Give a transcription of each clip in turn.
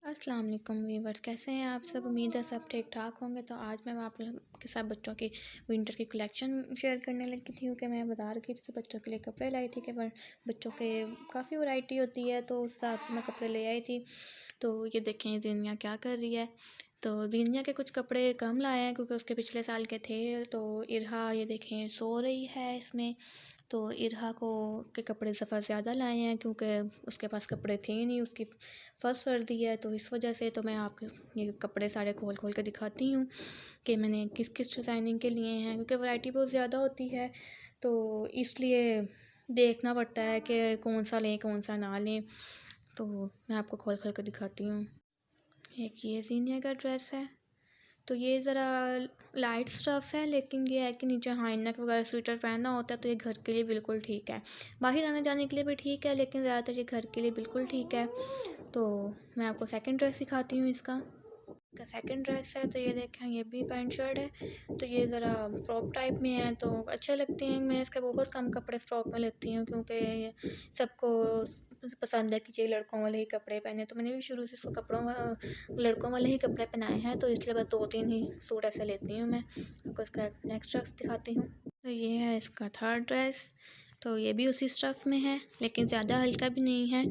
अस्सलाम वालेकुम वीवर्स, कैसे हैं आप सब। उम्मीद है सब ठीक ठाक होंगे। तो आज मैं आप लोग के साथ बच्चों की विंटर की कलेक्शन शेयर करने लगी थी, क्योंकि मैं बाज़ार गई थी तो बच्चों के लिए कपड़े लाई थी कि बच्चों के काफ़ी वैरायटी होती है, तो उस हिसाब से मैं कपड़े ले आई थी। तो ये देखें जीनिया क्या कर रही है। तो जीनिया के कुछ कपड़े कम लाए हैं क्योंकि उसके पिछले साल के थे। तो इरहा ये देखें सो रही है इसमें। तो इरहा को के कपड़े दफ़ा ज़्यादा लाए हैं क्योंकि उसके पास कपड़े थे ही नहीं, उसकी फर्स्ट सर्दी है तो इस वजह से। तो मैं आपको ये कपड़े सारे खोल खोल कर दिखाती हूँ कि मैंने किस किस डिज़ाइनिंग के लिए हैं, क्योंकि वैरायटी बहुत ज़्यादा होती है तो इसलिए देखना पड़ता है कि कौन सा लें कौन सा ना लें। तो मैं आपको खोल खोल कर दिखाती हूँ। एक ये जीनिया का ड्रेस है, तो ये ज़रा लाइट स्टफ़ है, लेकिन ये है कि नीचे हाई नेक वगैरह स्वेटर पहनना होता है तो ये घर के लिए बिल्कुल ठीक है। बाहर आने जाने के लिए भी ठीक है, लेकिन ज़्यादातर ये घर के लिए बिल्कुल ठीक है। तो मैं आपको सेकंड ड्रेस दिखाती हूँ इसका। सेकंड ड्रेस है, तो ये देखें ये भी पैंट शर्ट है। तो ये ज़रा फ्रॉक टाइप में है तो अच्छे लगते हैं। मैं इसके बहुत कम कपड़े फ्रॉक में लेती हूँ क्योंकि सबको पसंद है कि ये लड़कों वाले ही कपड़े पहने। तो मैंने भी शुरू से इसको लड़कों वाले ही कपड़े पहनाए हैं, तो इसलिए बस 2-3 ही सूट ऐसे लेती हूँ मैं। आपको इसका नेक्स्ट ड्रेस दिखाती हूँ। तो ये है इसका थर्ड ड्रेस। तो ये भी उसी स्टफ़ में है, लेकिन ज़्यादा हल्का भी नहीं है,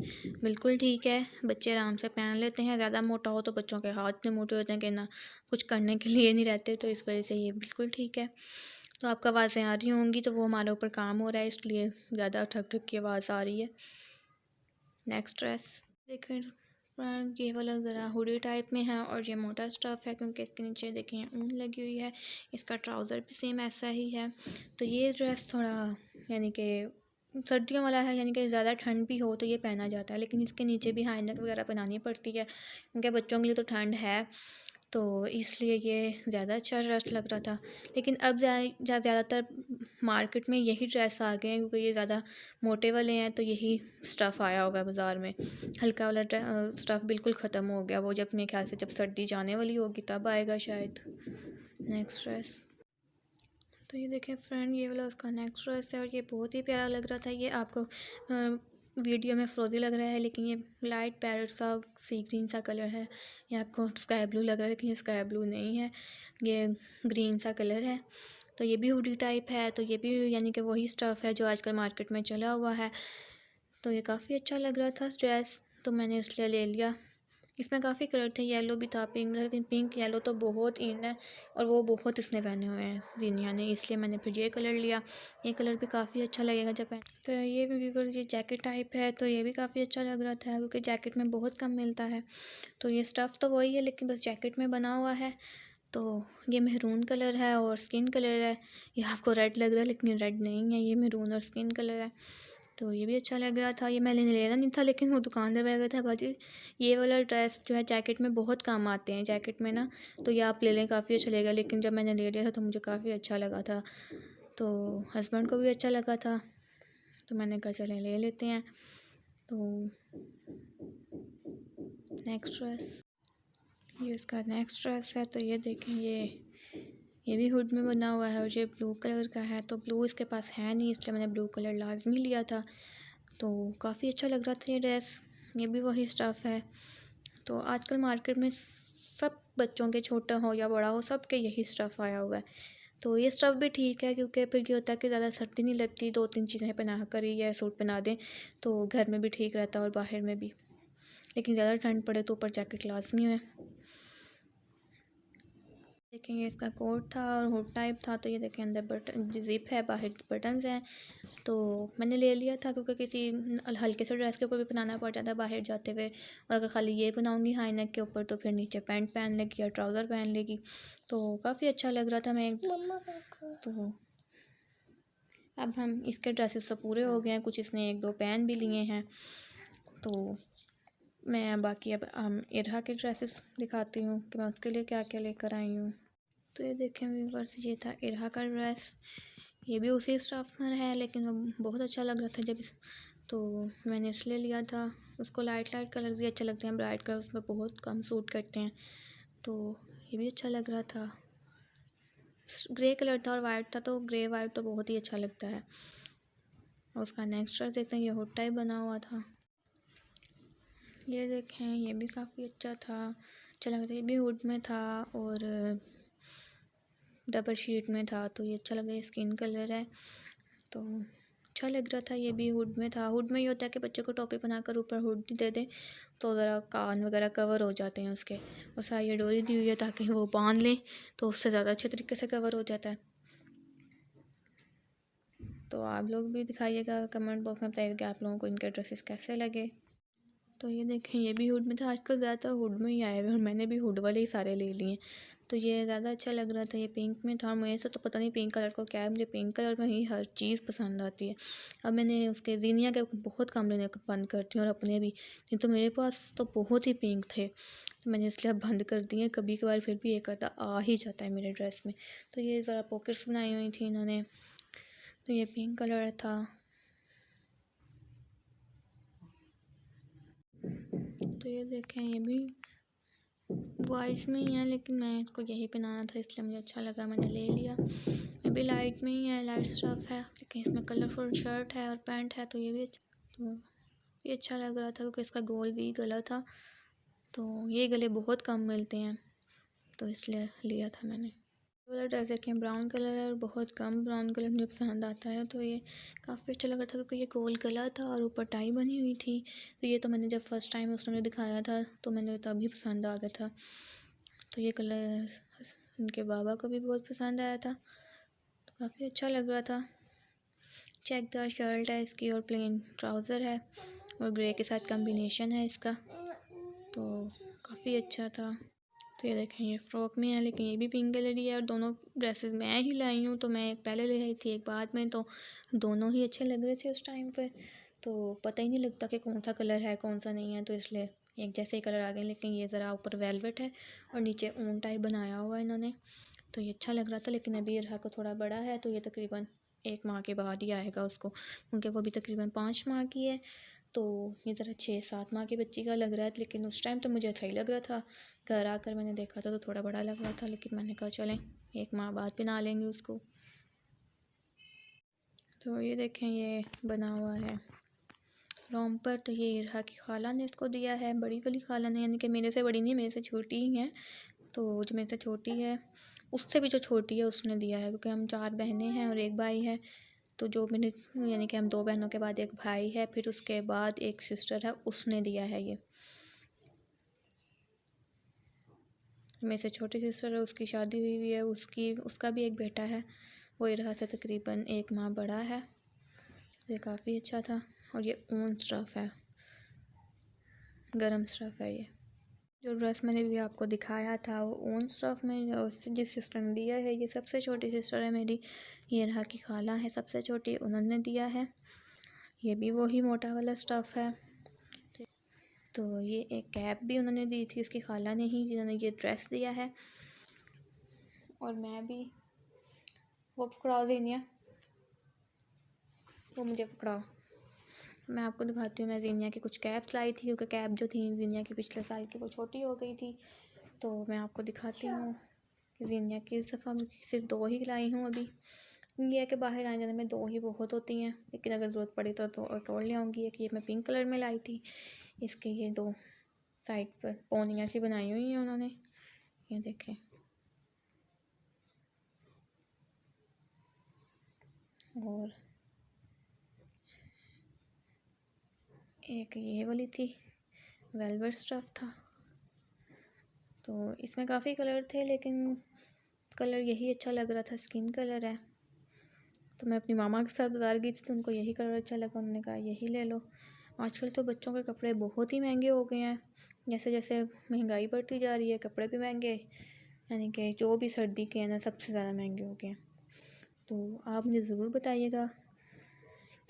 बिल्कुल ठीक है। बच्चे आराम से पहन लेते हैं। ज़्यादा मोटा हो तो बच्चों के हाथ इतने मोटे होते हैं कि ना कुछ करने के लिए नहीं रहते, तो इस वजह से ये बिल्कुल ठीक है। तो आपको आवाज़ें आ रही होंगी तो वो हमारे ऊपर काम हो रहा है, इसलिए ज़्यादा ठक ठक की आवाज़ आ रही है। नेक्स्ट ड्रेस देखें, ये वाला ज़रा हुडी टाइप में है और ये मोटा स्टफ़ है क्योंकि इसके नीचे देखें ऊन लगी हुई है। इसका ट्राउज़र भी सेम ऐसा ही है। तो ये ड्रेस थोड़ा यानी कि सर्दियों वाला है, यानी कि ज़्यादा ठंड भी हो तो ये पहना जाता है, लेकिन इसके नीचे भी हाई नेक वगैरह पहनानी पड़ती है क्योंकि बच्चों के लिए तो ठंड है, तो इसलिए ये ज़्यादा अच्छा ड्रेस लग रहा था। लेकिन अब ज़्यादातर मार्केट में यही ड्रेस आ गए हैं क्योंकि ये ज़्यादा मोटे वाले हैं, तो यही स्टफ़ आया हुआ है बाज़ार में। हल्का वाला स्टफ़ बिल्कुल ख़त्म हो गया, वो जब मेरे ख्याल से जब सर्दी जाने वाली होगी तब आएगा शायद। नेक्स्ट ड्रेस, तो ये देखें फ्रेंड, ये वाला उसका नेक्स्ट ड्रेस है और ये बहुत ही प्यारा लग रहा था। ये आपको वीडियो में फ्रोज़ी लग रहा है, लेकिन ये लाइट पैरेट सा सी ग्रीन सा कलर है। ये आपको स्काई ब्लू लग रहा है, लेकिन ये स्काई ब्लू नहीं है, ये ग्रीन सा कलर है। तो ये भी हुडी टाइप है, तो ये भी यानी कि वही स्टफ़ है जो आजकल मार्केट में चला हुआ है। तो ये काफ़ी अच्छा लग रहा था ड्रेस, तो मैंने इसलिए ले लिया। इसमें काफ़ी कलर थे, येलो भी था, पिंक, लेकिन पिंक येलो तो बहुत इन है और वो बहुत इसने पहने हुए हैं जीनिया ने, इसलिए मैंने फिर ये कलर लिया। ये कलर भी काफ़ी अच्छा लगेगा जब पहन। तो ये व्यूअर ये जैकेट टाइप है, तो ये भी काफ़ी अच्छा लग रहा था क्योंकि जैकेट में बहुत कम मिलता है। तो ये स्टफ़ तो वही है लेकिन बस जैकेट में बना हुआ है। तो ये मेहरून कलर है और स्किन कलर है। ये आपको रेड लग रहा है लेकिन रेड नहीं है, ये मेहरून और स्किन कलर है। तो ये भी अच्छा लग रहा था। ये मैंने लेना नहीं था, लेकिन वो दुकानदार वह गया था, भाजी ये वाला ड्रेस जो है जैकेट में बहुत काम आते हैं जैकेट में ना, तो ये आप ले लें काफ़ी अच्छा लगेगा। लेकिन जब मैंने ले लिया था तो मुझे काफ़ी अच्छा लगा था, तो हस्बैंड को भी अच्छा लगा था, तो मैंने कहा चलें ले लेते हैं। तो नेक्स्ट ड्रेस, ये इसका नेक्स्ट ड्रेस है। तो ये देखें ये भी हुड में बना हुआ है और ये ब्लू कलर का है। तो ब्लू इसके पास है नहीं, इसलिए मैंने ब्लू कलर लाजमी लिया था। तो काफ़ी अच्छा लग रहा था ये ड्रेस। ये भी वही स्टफ़ है। तो आजकल मार्केट में सब बच्चों के, छोटा हो या बड़ा हो, सब के यही स्टफ़ आया हुआ है। तो ये स्टफ़ भी ठीक है क्योंकि फिर ये होता है कि ज़्यादा सर्दी नहीं लगती, 2-3 चीज़ें पहना कर ही या सूट पहना दें तो घर में भी ठीक रहता है और बाहर में भी। लेकिन ज़्यादा ठंड पड़े तो ऊपर जैकेट लाजमी है। देखेंगे इसका कोट था और हुड टाइप था। तो ये देखें अंदर बटन ज़िप है, बाहर बटन्स हैं। तो मैंने ले लिया था क्योंकि किसी हल्के से ड्रेस के ऊपर भी पहनाना पड़ जाता है बाहर जाते हुए, और अगर खाली ये बनाऊंगी हाई नेक के ऊपर तो फिर नीचे पैंट पहन लेगी या ट्राउज़र पहन लेगी। तो काफ़ी अच्छा लग रहा था। मैं तो अब हम इसके ड्रेसेस तो पूरे हो गए हैं, कुछ इसने 1-2 पहन भी लिए हैं। तो मैं बाकी अब हम इरहा के ड्रेसेस दिखाती हूँ कि मैं उसके लिए क्या क्या लेकर आई हूँ। तो ये देखें व्यूअर्स, ये था इरहा का ड्रेस। ये भी उसी स्टफ़ में है, लेकिन वो बहुत अच्छा लग रहा था जब तो मैंने इसलिए लिया था। उसको लाइट लाइट कलर्स ही अच्छे लगते हैं, ब्राइट कलर्स में बहुत कम सूट करते हैं। तो ये भी अच्छा लग रहा था। ग्रे कलर था और वाइट था, तो ग्रे वाइट तो बहुत ही अच्छा लगता है। और उसका नेक्स्ट ड्रेस देखते हैं, ये हुड टाइप बना हुआ था। ये देखें, ये भी काफ़ी अच्छा था, अच्छा लग रहा था। ये भी हुड में था और डबल शीट में था, तो ये अच्छा लग रहा है। स्किन कलर है तो अच्छा लग रहा था। ये भी हुड में था। हुड में ये होता है कि बच्चों को टोपी बनाकर ऊपर हुड दे दें तो ज़रा कान वगैरह कवर हो जाते हैं उसके, और साथ ये डोरी दी हुई है ताकि वो बांध लें तो उससे ज़्यादा अच्छे तरीके से कवर हो जाता है। तो आप लोग भी दिखाइएगा, कमेंट बॉक्स में बताइएगा कि आप लोगों को इनके ड्रेसेस कैसे लगे। तो ये देखें, ये भी हुड में था। आजकल ज़्यादातर हुड में ही आए हुए और मैंने भी हुड वाले ही सारे ले लिए। तो ये ज़्यादा अच्छा लग रहा था। ये पिंक में था और मुझे से तो पता नहीं पिंक कलर को क्या है, मुझे पिंक कलर में ही हर चीज़ पसंद आती है। अब मैंने उसके ज़ीनिया के बहुत कम लेने को बंद करती हूँ और अपने भी, नहीं तो मेरे पास तो बहुत ही पिंक थे, तो मैंने इसलिए अब बंद कर दिए। कभी कभार फिर भी एक आधा आ ही जाता है मेरे ड्रेस में। तो ये ज़रा पॉकेट्स बनाई हुई थी इन्होंने, तो ये पिंक कलर था। तो ये देखें, ये भी वॉइस में ही है लेकिन मैं इसको यही पहनाना था इसलिए मुझे अच्छा लगा, मैंने ले लिया। ये भी लाइट में ही है, लाइट स्टफ है, लेकिन इसमें कलरफुल शर्ट है और पैंट है, तो ये भी अच्छा, तो ये अच्छा लग रहा था क्योंकि इसका गोल भी गला था। तो ये गले बहुत कम मिलते हैं तो इसलिए लिया था मैंने। वाला ड्रेस देखें, ब्राउन कलर है और बहुत कम ब्राउन कलर मुझे पसंद आता है। तो ये काफ़ी अच्छा लग रहा था क्योंकि ये गोल गला था और ऊपर टाई बनी हुई थी। तो ये तो मैंने जब फर्स्ट टाइम उसने दिखाया था तो मैंने तभी पसंद आ गया था। तो ये कलर उनके बाबा को भी बहुत पसंद आया था, तो काफ़ी अच्छा लग रहा था। चेकदार शर्ट है इसकी और प्लेन ट्राउज़र है और ग्रे के साथ कॉम्बिनेशन है इसका, तो काफ़ी अच्छा था। तो ये देखें, ये फ्रॉक में है लेकिन ये भी पिंक कलर ही है और दोनों ड्रेसेस मैं ही लाई हूँ। तो मैं एक पहले ले आई थी एक बाद में, तो दोनों ही अच्छे लग रहे थे उस टाइम पर, तो पता ही नहीं लगता कि कौन सा कलर है कौन सा नहीं है, तो इसलिए एक जैसे ही कलर आ गए। लेकिन ये ज़रा ऊपर वेलवेट है और नीचे ऊन टाइप बनाया हुआ है इन्होंने, तो ये अच्छा लग रहा था। लेकिन अभी रहा को थोड़ा बड़ा है तो ये तकरीबन 1 माह के बाद ही आएगा उसको, क्योंकि वो अभी तकरीबन 5 माह की है। तो ये ज़रा 6-7 माह की बच्ची का लग रहा है, लेकिन उस टाइम तो मुझे अच्छा ही लग रहा था। घर आकर मैंने देखा था तो थोड़ा बड़ा लग रहा था, लेकिन मैंने कहा चलें 1 माह बाद पहना लेंगे उसको। तो ये देखें, ये बना हुआ है रोम्पर। तो ये इरहा की खाला ने इसको दिया है, बड़ी वाली खाला ने, यानी कि मेरे से बड़ी नहीं, मेरे से छोटी ही है। तो जो मेरे से छोटी है उससे भी जो छोटी है उसने दिया है, क्योंकि हम 4 बहनें हैं और 1 भाई है। तो जो मेरे, यानी कि हम 2 बहनों के बाद 1 भाई है, फिर उसके बाद 1 सिस्टर है, उसने दिया है ये। मेरे से छोटी सिस्टर है, उसकी शादी हुई हुई है, उसका भी एक बेटा है, वो इरहा से तकरीबन 1 माह बड़ा है। ये काफ़ी अच्छा था और ये ऊन स्टफ़ है, गरम स्टफ़ है। ये जो ड्रेस मैंने भी आपको दिखाया था वो ऊन स्टफ़ में जिस सिस्टर ने दिया है, ये सबसे छोटी सिस्टर है मेरी, ये इरहा की खाला है सबसे छोटी, उन्होंने दिया है। ये भी वही मोटा वाला स्टफ़ है। तो ये एक कैप भी उन्होंने दी थी उसकी खाला ने ही, जिन्होंने ये ड्रेस दिया है। और मैं भी, वो पकड़ाओ ज़ीनिया, वो मुझे पकड़ाओ, मैं आपको दिखाती हूँ। मैं ज़ीनिया की कुछ कैप्स लाई थी क्योंकि कैप जो थी ज़ीनिया की पिछले साल की वो छोटी हो गई थी, तो मैं आपको दिखाती हूँ कि ज़ीनिया की इस दफ़ा सिर्फ 2 ही लाई हूँ अभी। ये है कि बाहर आने जाने में 2 ही बहुत होती हैं, लेकिन अगर ज़रूरत पड़ी तो एक और ले आऊँगी। एक ये मैं पिंक कलर में लाई थी, इसके ये 2 साइड पर पोनियाँ सी बनाई हुई हैं उन्होंने, ये देखें। और एक ये वाली थी, वेलवेट स्टफ़ था। तो इसमें काफ़ी कलर थे लेकिन कलर यही अच्छा लग रहा था, स्किन कलर है। तो मैं अपनी मामा के साथ बाज़ार गई थी तो उनको यही कलर अच्छा लगा, उन्होंने कहा यही ले लो। आजकल तो बच्चों के कपड़े बहुत ही महंगे हो गए हैं, जैसे जैसे महंगाई बढ़ती जा रही है कपड़े भी महंगे, यानी कि जो भी सर्दी के हैं ना सबसे ज़्यादा महंगे हो गए हैं। तो आप मुझे ज़रूर बताइएगा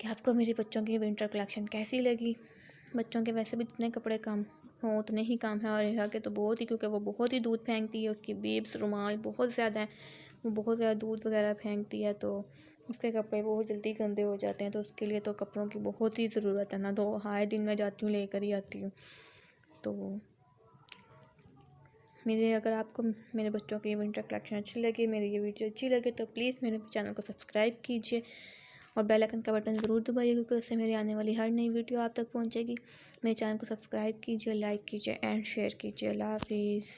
कि आपको मेरे बच्चों की विंटर कलेक्शन कैसी लगी। बच्चों के वैसे भी जितने कपड़े कम हों उतने ही कम हैं, और इरा के तो बहुत ही, क्योंकि वो बहुत ही दूध फेंकती है, उसकी बीब्स रुमाल बहुत ज़्यादा है, वो बहुत ज़्यादा दूध वगैरह फेंकती है, तो उसके कपड़े बहुत जल्दी गंदे हो जाते हैं। तो उसके लिए तो कपड़ों की बहुत ही ज़रूरत है ना, तो आए दिन मैं जाती हूँ लेकर ही आती हूँ। तो अगर आपको मेरे बच्चों की विंटर कलेक्शन अच्छी लगी, मेरी ये वीडियो अच्छी लगे, तो प्लीज़ मेरे चैनल को सब्सक्राइब कीजिए और बेल आइकन का बटन ज़रूर दबाइए, क्योंकि उससे मेरी आने वाली हर नई वीडियो आप तक पहुँचेगी। मेरे चैनल को सब्सक्राइब कीजिए, लाइक कीजिए एंड शेयर कीजिए। अल्लाह हाफिज़।